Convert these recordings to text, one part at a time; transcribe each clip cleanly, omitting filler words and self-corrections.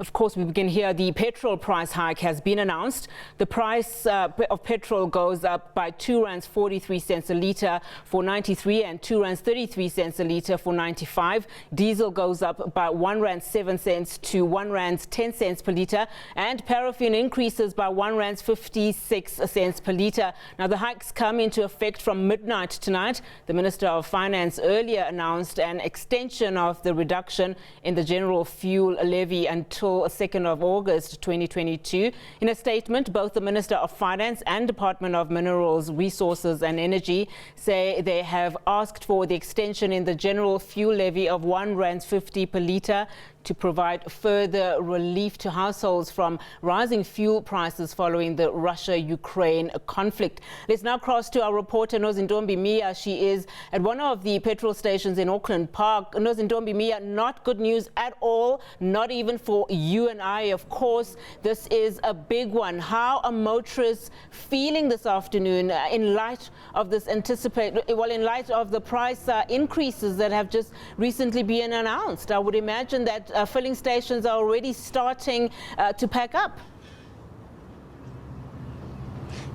Of course, we begin here. The petrol price hike has been announced. The price of petrol goes up by R2.43 a litre for 93 and R2.33 a litre for 95. Diesel goes up by R1.07 to R1.10 per litre, and paraffin increases by R1.56 per litre. Now, the hikes come into effect from midnight tonight. The Minister of Finance earlier announced an extension of the reduction in the general fuel levy until 2nd of August 2022. In a statement, both the Minister of Finance and Department of Minerals, Resources and Energy say they have asked for the extension in the general fuel levy of R1.50 per litre to provide further relief to households from rising fuel prices following the Russia-Ukraine conflict. Let's now cross to our reporter Nozintombi Miya. She is at one of the petrol stations in Auckland Park. Nozintombi Miya, not good news at all, not even for you and I, of course. This is a big one. How are motorists feeling this afternoon in light of this in light of the price increases that have just recently been announced? I would imagine that filling stations are already starting to pack up.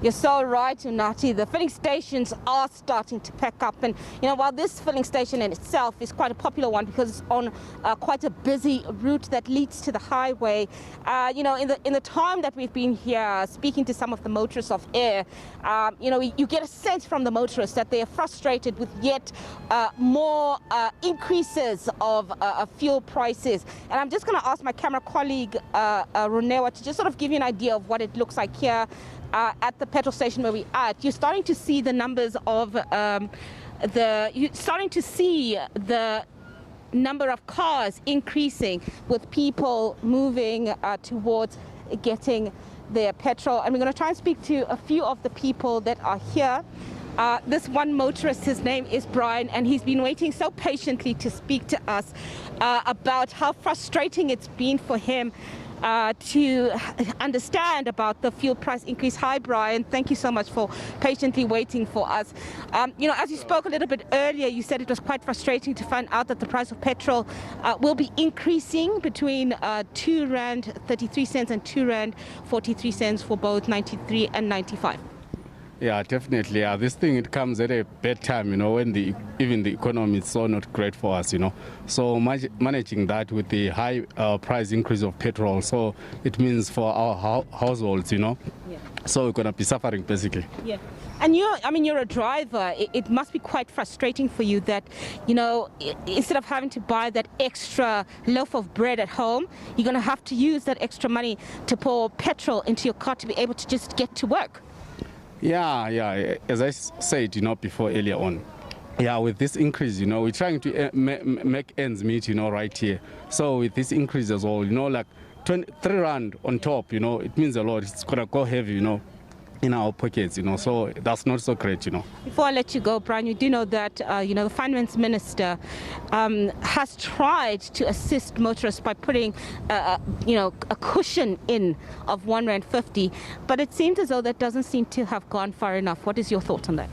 You're so right, Unati. The filling stations are starting to pack up, and while this filling station in itself is quite a popular one because it's on quite a busy route that leads to the highway, in the time that we've been here speaking to some of the motorists off air, you get a sense from the motorists that they are frustrated with yet more increases of fuel prices. And I'm just going to ask my camera colleague Ronewa to just sort of give you an idea of what it looks like here at the petrol station where we're at. You're starting to see the numbers of you're starting to see the number of cars increasing with people moving towards getting their petrol. And we're going to try and speak to a few of the people that are here. This one motorist, his name is Brian, and he's been waiting so patiently to speak to us about how frustrating it's been for him to understand about the fuel price increase. Hi, Brian. Thank you so much for patiently waiting for us. As you spoke a little bit earlier, you said it was quite frustrating to find out that the price of petrol will be increasing between R2.33 and R2.43 for both 93 and 95. Yeah, definitely. This thing, it comes at a bad time, when even the economy is so not great for us, So managing that with the high price increase of petrol, so it means for our households, Yeah. So we're going to be suffering, basically. Yeah. And you're a driver. It must be quite frustrating for you that, instead of having to buy that extra loaf of bread at home, you're going to have to use that extra money to pour petrol into your car to be able to just get to work. Yeah. As I said, before earlier on, with this increase, we're trying to make ends meet, right here. So with this increase as well, like 23 Rand on top, it means a lot. It's gonna go heavy, in our pockets, so that's not so great, Before I let you go, Brian, you do know that, the finance minister has tried to assist motorists by putting, a cushion in of R1.50, but it seems as though that doesn't seem to have gone far enough. What is your thought on that?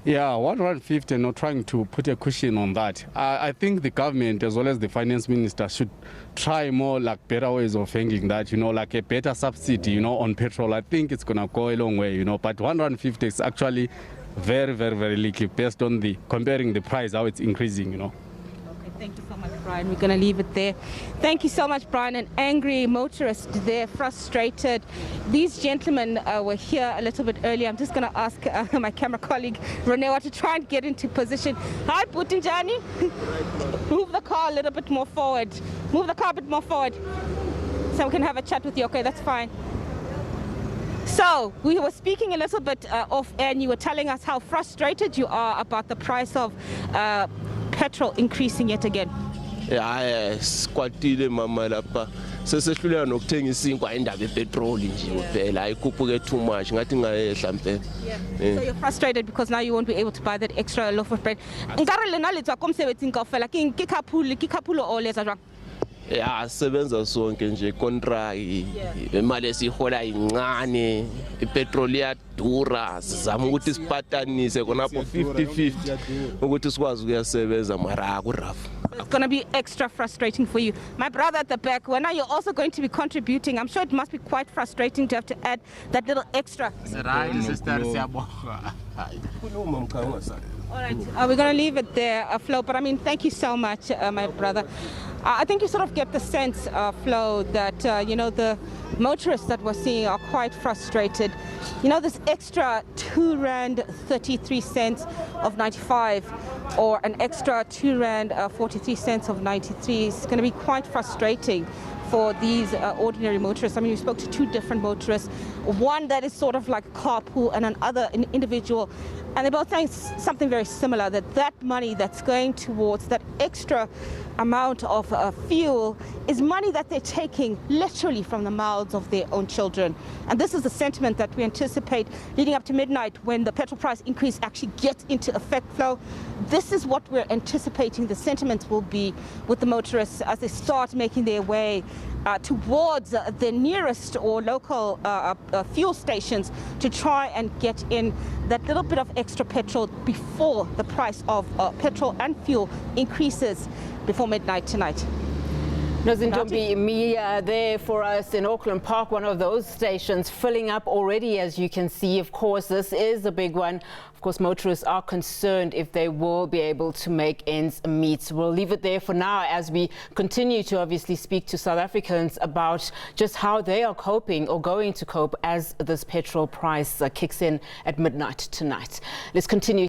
Yeah, R1.50, not trying to put a cushion on that. I think the government as well as the finance minister should try more like better ways of handling that, like a better subsidy, on petrol. I think it's going to go a long way, but R1.50 is actually very, very, very little based on comparing the price, how it's increasing, Okay, thank you so much, Brian. We're going to leave it there. Thank you so much, Brian. An angry motorist there, frustrated. These gentlemen were here a little bit earlier. I'm just going to ask my camera colleague, Ronewa, to try and get into position. Hi, Putinjani. Move the car a little bit more forward. Move the car a bit more forward so we can have a chat with you. Okay, that's fine. So we were speaking a little bit off air, and you were telling us how frustrated you are about the price of petrol increasing yet again. Yeah, sikwatile mama lapha sesehluleka nokuthengisa ingwa indaba epetrol nje kuphela ayikhuphuke too much ngathi ngayehla mpe. So you're frustrated because now you won't be able to buy that extra loaf of bread. Nkare lena le tswa komsebetsing kaofela ke khaphulo o letsa jwang? Yeah, sebenza sonke nje contract imali esihola incane ipetrol iyadura sizama ukuthi sipatanise khonapho 50-50 ukuthi sikwazi ukuyasebenza mara akurafu It's going to be extra frustrating for you. My brother at the back, when are you also going to be contributing? I'm sure it must be quite frustrating to have to add that little extra. All right, we're going to leave it there, Flo, but I mean, thank you so much, my brother. I think you sort of get the sense, Flo, that, you know, the motorists that we're seeing are quite frustrated. You know, this extra R2.33 of 95 or an extra R2.43 of 93 is going to be quite frustrating for these ordinary motorists. I mean, we spoke to two different motorists, one that is sort of like a carpool and another an individual, and they're both saying something very similar, that money that's going towards that extra amount of fuel is money that they're taking literally from the mouths of their own children. And this is the sentiment that we anticipate leading up to midnight when the petrol price increase actually gets into effect, Flo. This is what we're anticipating the sentiment will be with the motorists as they start making their way towards the nearest or local fuel stations to try and get in that little bit of extra petrol before the price of petrol and fuel increases before midnight tonight. Nozintombi Miya there for us in Auckland Park, one of those stations filling up already, as you can see. Of course, this is a big one. Of course, motorists are concerned if they will be able to make ends meet. We'll leave it there for now as we continue to obviously speak to South Africans about just how they are coping or going to cope as this petrol price kicks in at midnight tonight. Let's continue.